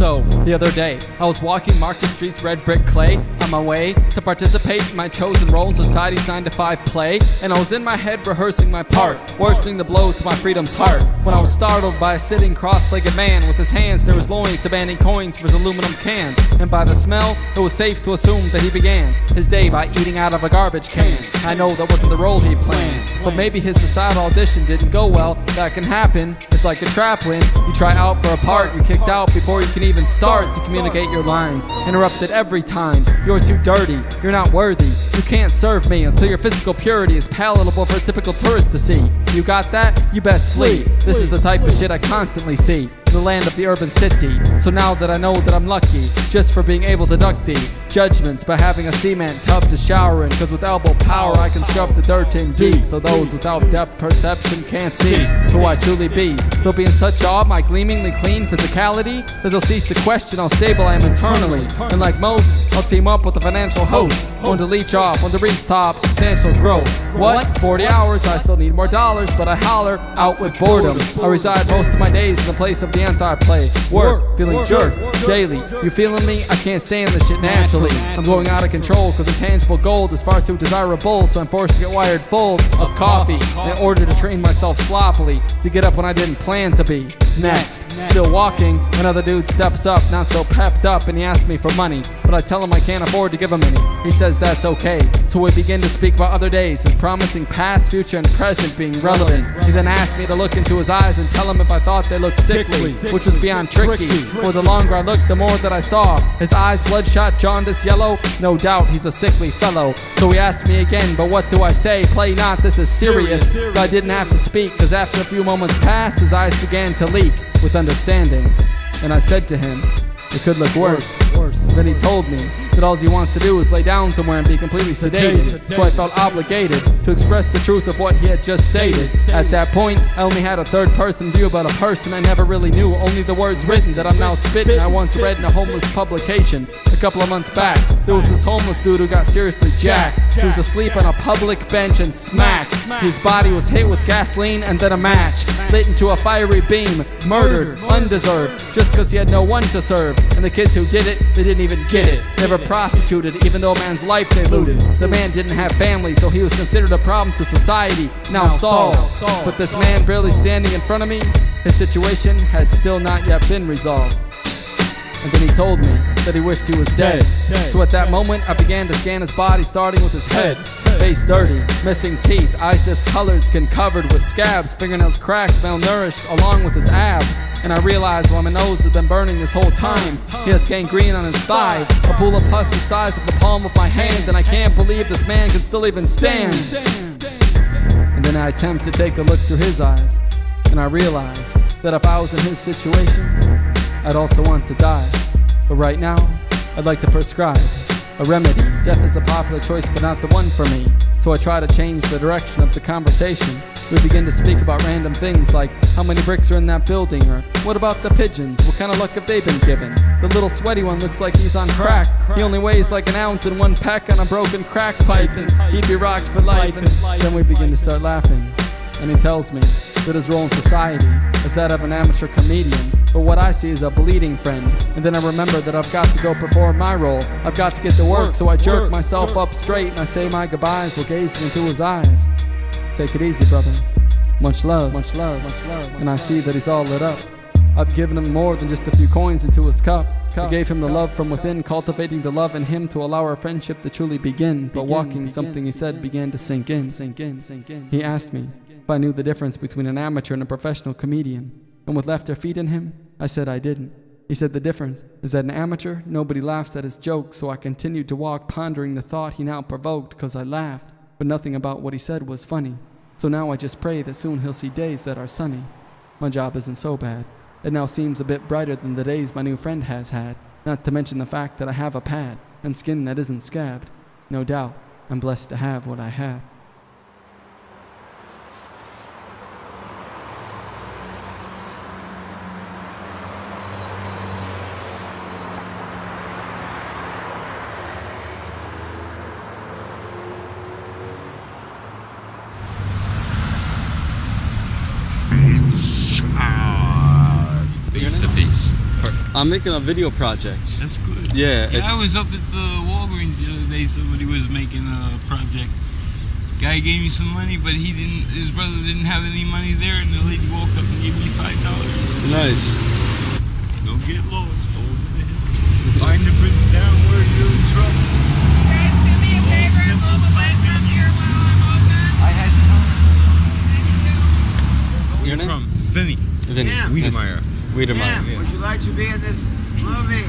So, the other day, I was walking Market Street's red brick clay on my way to participate in my chosen role in society's 9-to-5 play, and I was in my head rehearsing my part, worsening the blow to my freedom's heart, when I was startled by a sitting cross-legged man with his hands near his loins demanding coins for his aluminum can, and by the smell, it was safe to assume that he began his day by eating out of a garbage can. I know that wasn't the role he planned, but maybe his societal audition didn't go well. That can happen. It's like a trap when you try out for a part, you're kicked out before you can even start to communicate your lines. Interrupted every time. You're too dirty, you're not worthy, you can't serve me until your physical purity is palatable for a typical tourist to see. You got that? You best flee. This is the type of shit I constantly see in the land of the urban city. So now that I know that I'm lucky just for being able to duck the judgments by having a cement tub to shower in, cause with elbow power I can scrub the dirt in deep, so those without depth perception can't see who I truly be. They'll be in such awe of my gleamingly clean physicality that they'll cease to question how stable I am internally. And like most, I'll team up with a financial host, one to leech off, one to reach top, substantial growth. What? 40 hours, I still need more dollars, but I holler out with boredom. I reside most of my days in the place of the anti-play. Work, feeling jerked daily. You feeling me? I can't stand this shit naturally. I'm going out of control cause intangible gold is far too desirable, so I'm forced to get wired full of coffee in order to train myself sloppily to get up when I didn't plan to be. Next, still walking, another dude steps up, not so pepped up, and he asks me for money, but I tell him I can't afford to give him any. He says that's okay, so we begin to speak about other days, his promising past, future, and present being relevant. He then asked me to look into his eyes and tell him if I thought they looked sickly, which was beyond tricky, for the longer I looked, the more that I saw. His eyes bloodshot, jaundice yellow, no doubt he's a sickly fellow. So he asked me again, but what do I say? Play not, this is serious. But I didn't have to speak, cause after a few moments passed, his eyes began to leak with understanding. And I said to him, it could look worse. Then he told me that all he wants to do is lay down somewhere and be completely sedated. So I felt obligated to express the truth of what he had just stated. At that point, I only had a third-person view about a person I never really knew. Only the words written that I'm now spitting I once read in a homeless publication. A couple of months back, there was this homeless dude who got seriously jacked. He was asleep on a public bench and smacked. His body was hit with gasoline and then a match, lit into a fiery beam, murdered, undeserved, just cause he had no one to serve. And the kids who did it, they didn't even get it. Never prosecuted, even though a man's life they looted. The man didn't have family, so he was considered a problem to society, now solved. But this man barely standing in front of me, his situation had still not yet been resolved. And then he told me that he wished he was dead. So at that moment, I began to scan his body, starting with his head. Face dirty, missing teeth, eyes discolored, skin covered with scabs, fingernails cracked, malnourished, along with his abs. And I realized while my nose had been burning this whole time, he has gangrene on his thigh, a pool of pus the size of the palm of my hand, and I can't believe this man can still even stand. And then I attempt to take a look through his eyes, and I realize that if I was in his situation, I'd also want to die. But right now, I'd like to prescribe a remedy. Death is a popular choice, but not the one for me. So I try to change the direction of the conversation. We begin to speak about random things like how many bricks are in that building, or what about the pigeons, what kind of luck have they been given? The little sweaty one looks like he's on crack. He only weighs like an ounce and one peck on a broken crack pipe, and he'd be rocked for life. And then we begin to start laughing, and he tells me that his role in society is that of an amateur comedian, but what I see is a bleeding friend. And then I remember that I've got to go perform my role. I've got to get to work, so I jerk myself up straight and I say my goodbyes while gazing into his eyes. Take it easy, brother. Much love, much love, much love. And I see that he's all lit up. I've given him more than just a few coins into his cup. I gave him the love from within, cultivating the love in him to allow our friendship to truly begin. But walking, something he said began to sink in. He asked me if I knew the difference between an amateur and a professional comedian. And with laughter feet in him, I said I didn't. He said the difference is that an amateur, nobody laughs at his jokes, so I continued to walk, pondering the thought he now provoked, because I laughed, but nothing about what he said was funny. So now I just pray that soon he'll see days that are sunny. My job isn't so bad. It now seems a bit brighter than the days my new friend has had, not to mention the fact that I have a pad and skin that isn't scabbed. No doubt, I'm blessed to have what I have. Face to face. Perfect. I'm making a video project. That's good. Yeah. I was up at the Walgreens the other day. Somebody was making a project. Guy gave me some money, but he didn't. His brother didn't have any money there, and the lady walked up and gave me $5. Nice. Don't get lost. Find the bridge down where you're in trouble. Guys, do me a favor and move away from here while I'm open. I had Thank you. Your name? from Vinny. Vinny. Wiedemeyer. Wiedemeyer. Yeah. Would you like to be in this movie?